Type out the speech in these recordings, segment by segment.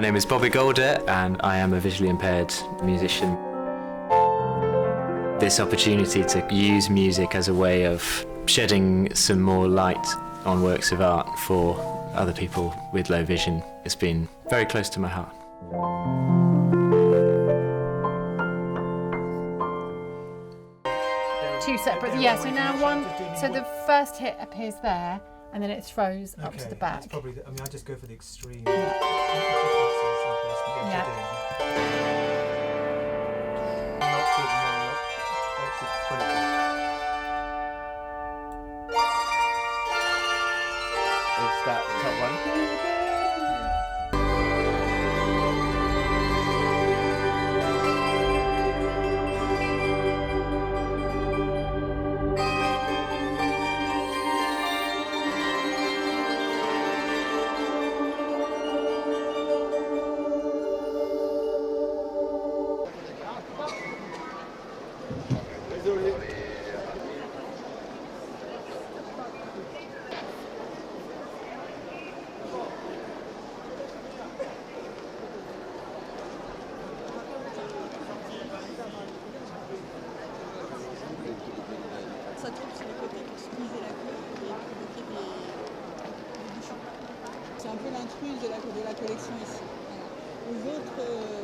My name is Bobby Goulder and I am a visually impaired musician. This opportunity to use music as a way of shedding some more light on works of art for other people with low vision has been very close to my heart. Two separate, yeah, so now one, so the first hit appears there and then it throws up to the back. That's probably, I mean, I just go for the extreme. Is that the top one?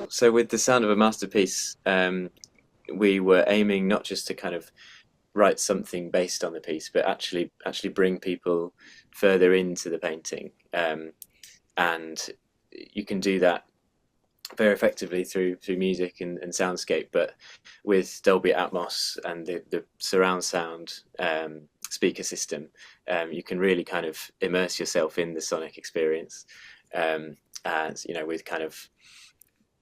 So with The Sound of a Masterpiece, we were aiming not just to kind of write something based on the piece, but actually bring people further into the painting. And you can do that very effectively through music and soundscape, but with Dolby Atmos and the surround sound speaker system, you can really kind of immerse yourself in the sonic experience, as you know, with kind of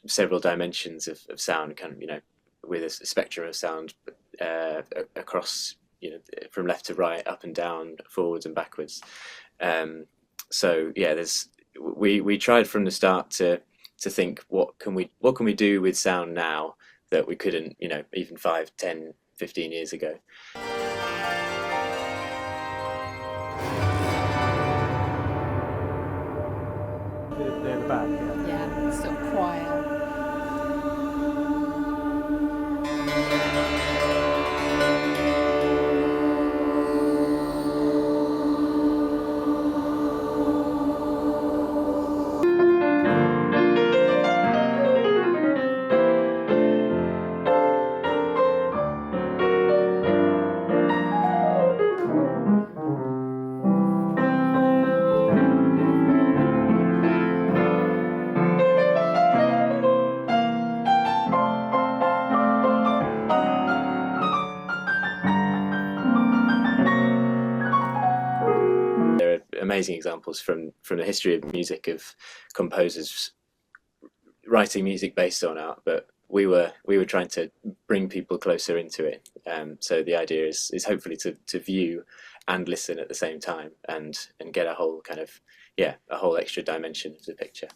several dimensions of sound, kind of, you know, with a spectrum of sound across, you know, from left to right, up and down, forwards and backwards. So yeah, we tried from the start to think, what can we do with sound now that we couldn't, you know, even 5, 10, 15 years ago. They're the back, yeah. Yeah, it's sort of choir. Amazing examples from the history of music of composers writing music based on art, but we were trying to bring people closer into it. So the idea is hopefully to view and listen at the same time and get a whole kind of, yeah, a whole extra dimension of the picture.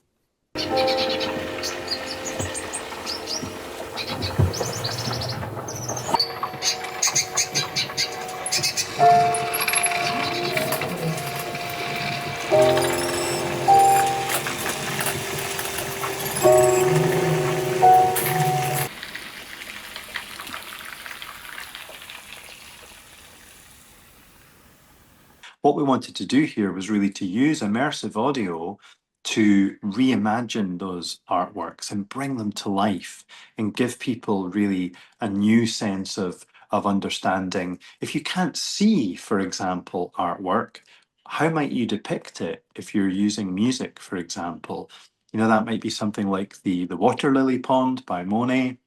What we wanted to do here was really to use immersive audio to reimagine those artworks and bring them to life and give people really a new sense of understanding. If you can't see, for example, artwork, how might you depict it if you're using music, for example? You know, that might be something like the Water Lily Pond by Monet,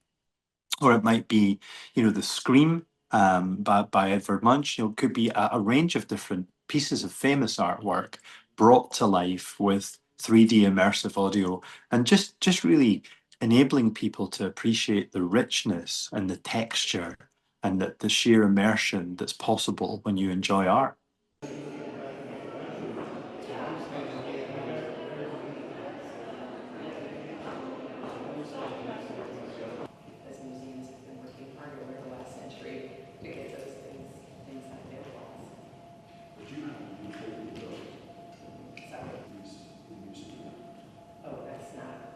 or it might be, you know, the Scream by Edvard Munch. You know, it could be a range of different pieces of famous artwork brought to life with 3D immersive audio, and just really enabling people to appreciate the richness and the texture and the sheer immersion that's possible when you enjoy art. Oh, that's not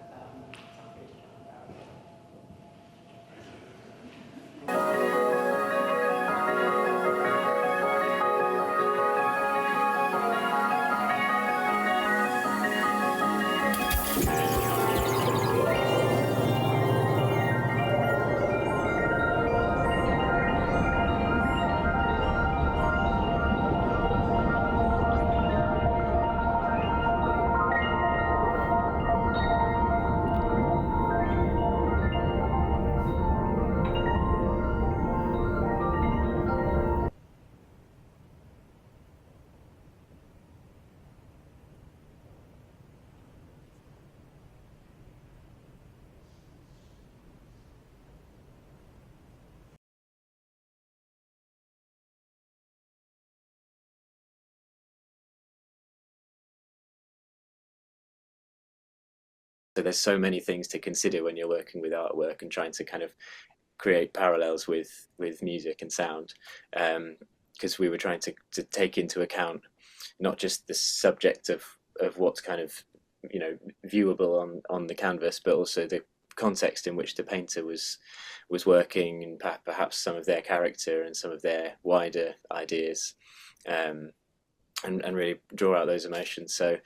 So there's so many things to consider when you're working with artwork and trying to kind of create parallels with music and sound, because we were trying to take into account not just the subject of what's kind of, you know, viewable on the canvas, but also the context in which the painter was working, and perhaps some of their character and some of their wider ideas, and really draw out those emotions. So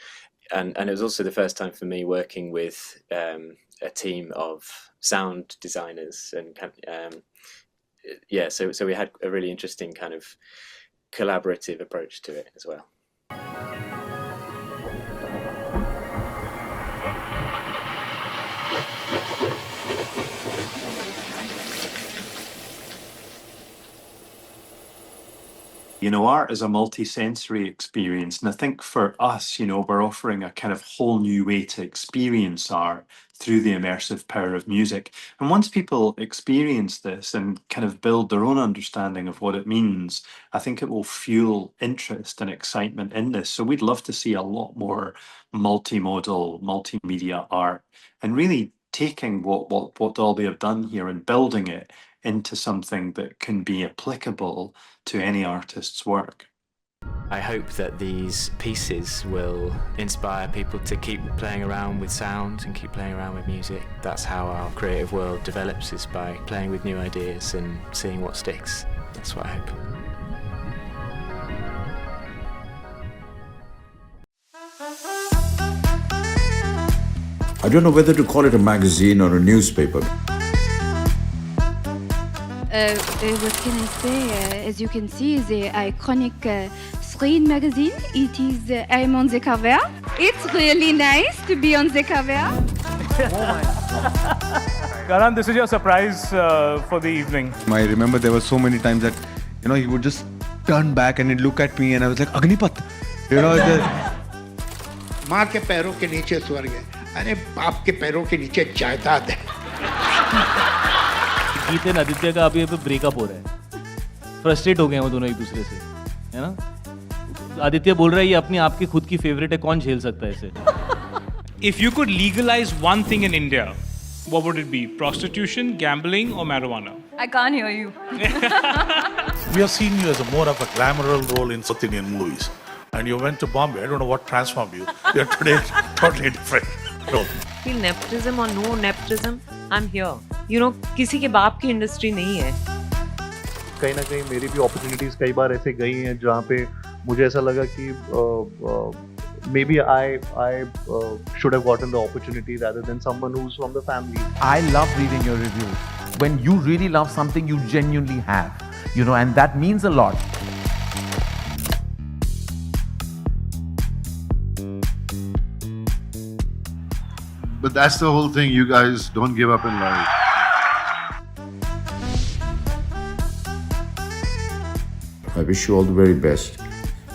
and it was also the first time for me working with a team of sound designers, and so we had a really interesting kind of collaborative approach to it as well. You know, art is a multi-sensory experience, and I think for us, you know, we're offering a kind of whole new way to experience art through the immersive power of music. And once people experience this and kind of build their own understanding of what it means, I think it will fuel interest and excitement in this. So we'd love to see a lot more multimodal, multimedia art, and really taking what Dolby have done here and building it into something that can be applicable to any artist's work. I hope that these pieces will inspire people to keep playing around with sound and keep playing around with music. That's how our creative world develops, is by playing with new ideas and seeing what sticks. That's what I hope. I don't know whether to call it a magazine or a newspaper. What can I say? As you can see, the iconic Thorn magazine. It is, I'm on the cover. It's really nice to be on the cover. Karan, this is your surprise for the evening. I remember there were so many times that, you know, he would just turn back and he'd look at me and I was like, Agnipat! You know, माँ के पैरों के नीचे स्वर्ग है, अरे बाप के पैरों के नीचे जायदाद है। गीत और आदित्य का अभी ब्रेकअप हो रहा है, फ्रस्ट्रेट हो गए हैं वो दोनों एक दूसरे से, है ना? आदित्य बोल रहा है ये अपनी आपकी खुद की फेवरेट है, कौन झेल सकता है इसे? If you could legalize one thing in India, what would it be? Prostitution, gambling, or marijuana? I can't hear you. We have seen you as a more of a glamour role in South Indian movies. And you went to Bombay. I don't know what transformed you. You're today totally different role. Feel nepotism or no nepotism, I'm here. You know, किसी के बाप की industry नहीं है. कहीं ना कहीं मेरी भी opportunities कई बार ऐसे गई हैं जहाँ पे मुझे ऐसा लगा कि maybe I should have gotten the opportunity rather than someone who's from the family. I love reading your reviews. When you really love something, you genuinely have, you know, and that means a lot. But that's the whole thing. You guys don't give up in life. I wish you all the very best.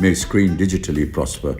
May Screen digitally prosper.